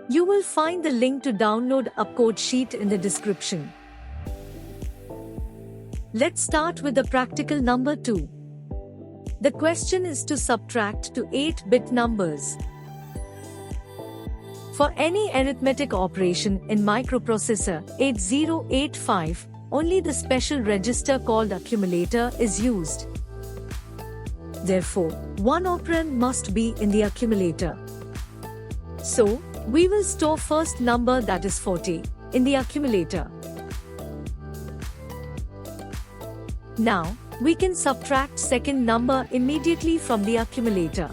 You will find the link to download a code sheet in the description. Let's start with the practical number 2. The question is to subtract to 8-bit numbers. For any arithmetic operation in microprocessor 8085, only the special register called accumulator is used. Therefore, one operand must be in the accumulator. So, we will store first number, that is 40, in the accumulator. Now, we can subtract second number immediately from the accumulator.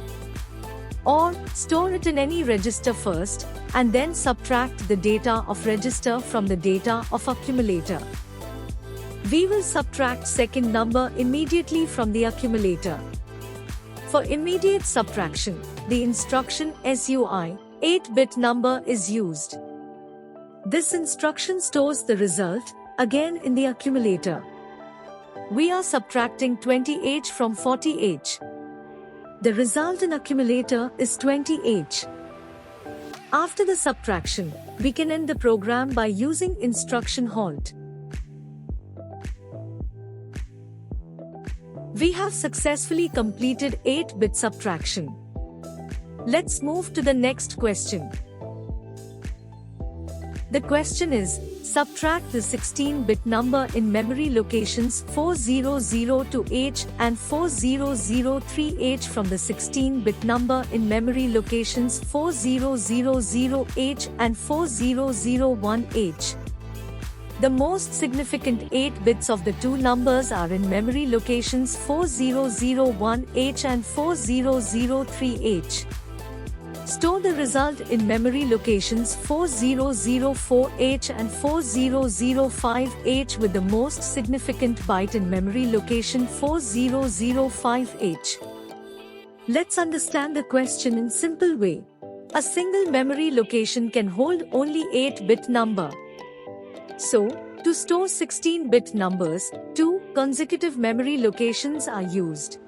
Or, store it in any register first, and then subtract the data of register from the data of accumulator. We will subtract second number immediately from the accumulator. For immediate subtraction, the instruction SUI, 8-bit number, is used. This instruction stores the result, again in the accumulator. We are subtracting 20H from 40H. The result in accumulator is 20H. After the subtraction, we can end the program by using instruction halt. We have successfully completed 8-bit subtraction. Let's move to the next question. The question is, subtract the 16-bit number in memory locations 4002H and 4003H from the 16-bit number in memory locations 4000H and 4001H. The most significant 8 bits of the two numbers are in memory locations 4001H and 4003H. Store the result in memory locations 4004H and 4005H with the most significant byte in memory location 4005H. Let's understand the question in simple way. A single memory location can hold only 8-bit number. So, to store 16-bit numbers, 2 consecutive memory locations are used.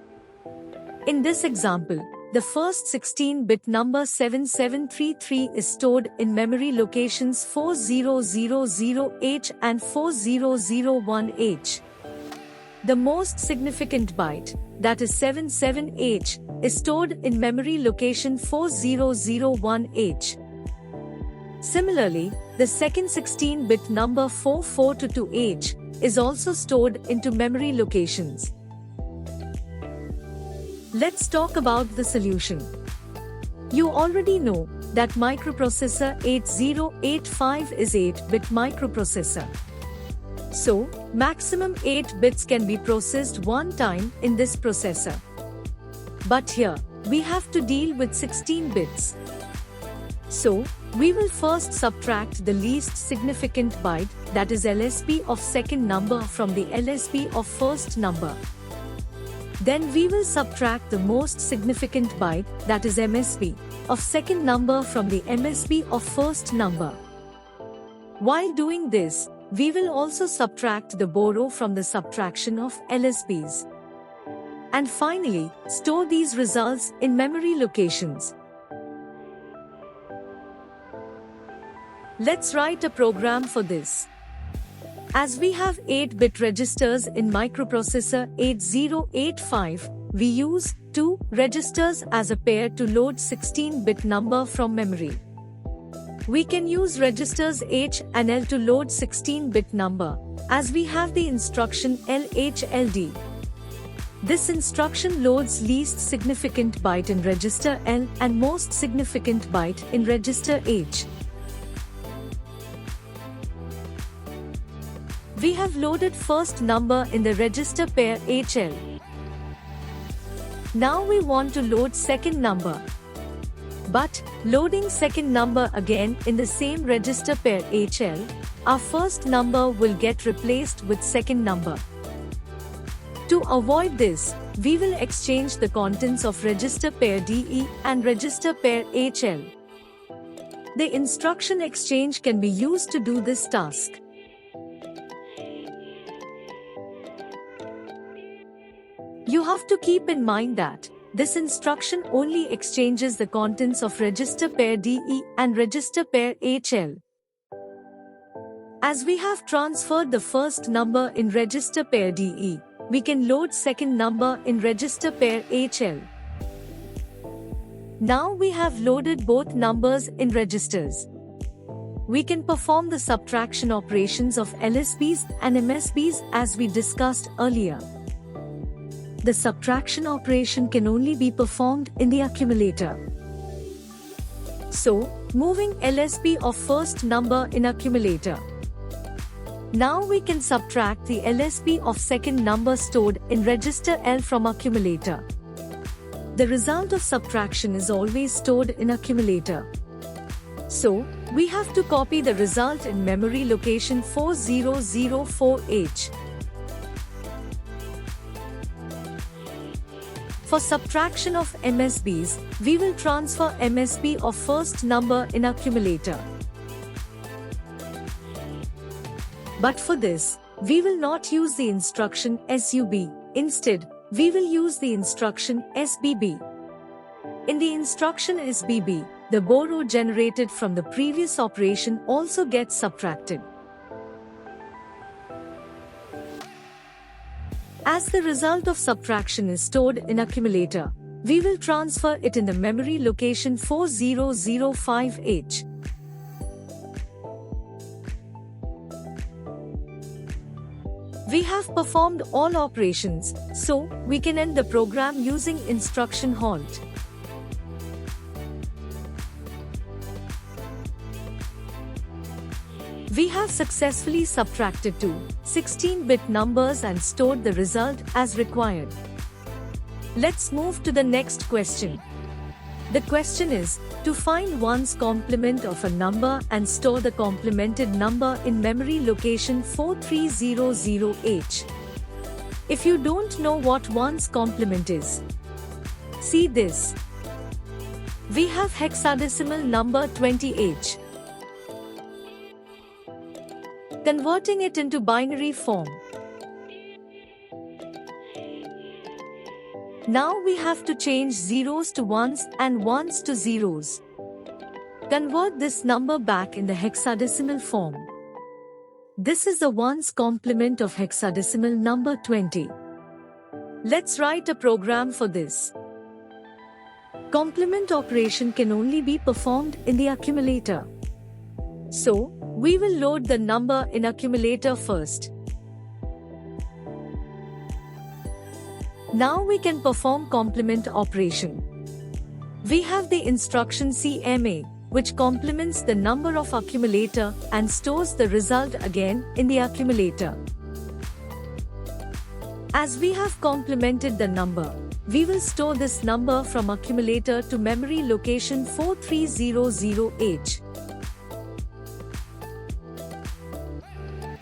In this example, the first 16-bit number 7733 is stored in memory locations 4000H and 4001H. The most significant byte, that is 77H, is stored in memory location 4001H. Similarly, the second 16-bit number 4422H is also stored into memory locations. Let's talk about the solution. You already know that microprocessor 8085 is 8-bit microprocessor. So, maximum 8 bits can be processed one time in this processor. But here, we have to deal with 16 bits. So, we will first subtract the least significant byte, that is LSB of second number, from the LSB of first number. Then we will subtract the most significant byte, that is MSB, of second number from the MSB of first number. While doing this, we will also subtract the borrow from the subtraction of LSBs. And finally, store these results in memory locations. Let's write a program for this. As we have 8-bit registers in microprocessor 8085, we use 2 registers as a pair to load 16-bit number from memory. We can use registers H and L to load 16-bit number, as we have the instruction LHLD. This instruction loads least significant byte in register L and most significant byte in register H. We have loaded first number in the register pair HL. Now we want to load second number. But, loading second number again in the same register pair HL, our first number will get replaced with second number. To avoid this, we will exchange the contents of register pair DE and register pair HL. The instruction exchange can be used to do this task. You have to keep in mind that this instruction only exchanges the contents of register pair DE and register pair HL. As we have transferred the first number in register pair DE, we can load second number in register pair HL. Now we have loaded both numbers in registers. We can perform the subtraction operations of LSBs and MSBs as we discussed earlier. The subtraction operation can only be performed in the accumulator. So, moving LSB of first number in accumulator. Now we can subtract the LSB of second number stored in register L from accumulator. The result of subtraction is always stored in accumulator. So, we have to copy the result in memory location 4004H. For subtraction of MSBs, we will transfer MSB of first number in accumulator. But for this, we will not use the instruction SUB. Instead, we will use the instruction SBB. In the instruction SBB, the borrow generated from the previous operation also gets subtracted. As the result of subtraction is stored in accumulator, we will transfer it in the memory location 4005H. We have performed all operations, so we can end the program using instruction halt. We have successfully subtracted two 16-bit numbers and stored the result as required. Let's move to the next question. The question is, to find ones complement of a number and store the complemented number in memory location 4300H. If you don't know what ones complement is, see this. We have hexadecimal number 20H. Converting it into binary form. Now we have to change zeros to ones and ones to zeros. Convert this number back in the hexadecimal form. This is the ones complement of hexadecimal number 20. Let's write a program for this. Complement operation can only be performed in the accumulator. So, we will load the number in accumulator first. Now we can perform complement operation. We have the instruction CMA, which complements the number of accumulator and stores the result again in the accumulator. As we have complemented the number, we will store this number from accumulator to memory location 4300H.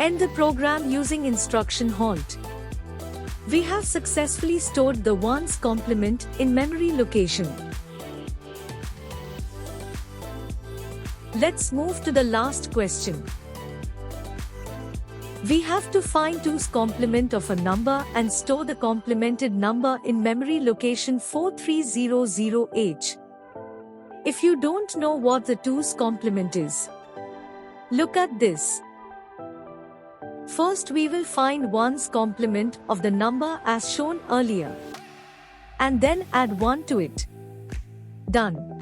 End the program using instruction halt. We have successfully stored the ones complement in memory location. Let's move to the last question. We have to find 2's complement of a number and store the complemented number in memory location 4300H. If you don't know what the 2's complement is, look at this. First we will find 1's complement of the number as shown earlier, and then add 1 to it. Done.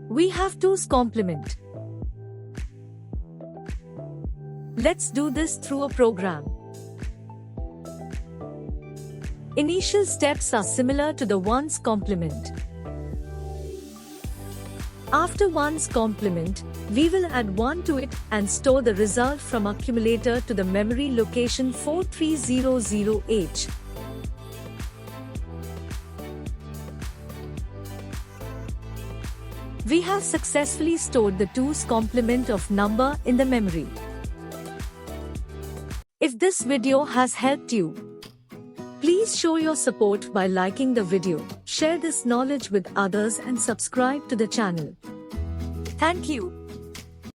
We have 2's complement. Let's do this through a program. Initial steps are similar to the 1's complement. After 1's complement, we will add 1 to it and store the result from accumulator to the memory location 4300H. We have successfully stored the 2's complement of number in the memory. If this video has helped you, please show your support by liking the video, share this knowledge with others and subscribe to the channel. Thank you.